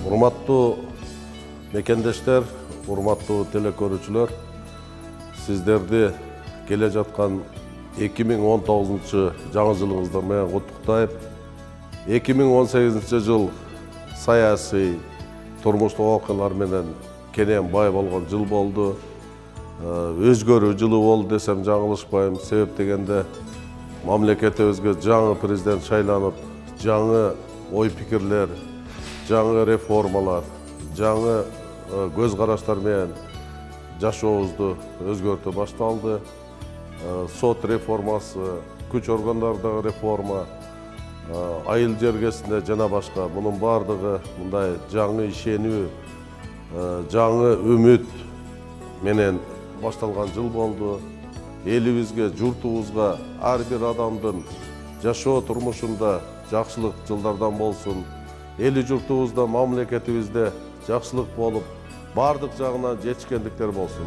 Урматтуу мекендештер, урматтуу телекөрүүчүлөр, сиздерди келе жаткан 2019 жаңы жылыңыздар менен куттуктайм. 2018 жыл саясий, турмуштук окуялар менен кенен бай болгон жыл болду. Өзгөрүү жылы болду десем жаңылышпайм. Себеп дегенде мамлекетибизге жаңы президент шайланып, жаңы ой пикирлер, жаңы реформалар, жаңы көз караштар менен жашообузду өзгөртө башталды. Сот реформасы, күч органдарындагы реформа, айыл жергесинде жана башка мунун бардыгы мындай жаңы ишенүү, жаңы үмүт менен башталган жыл болду. Элибизге, журтубузга, ар бир адамдын жашоо турмушунда жакшылык жылдардан болсун. Эли журтубузда, мамлекетибизде жакшылык болуп, бардык жагынан жетишкендиктер болсун.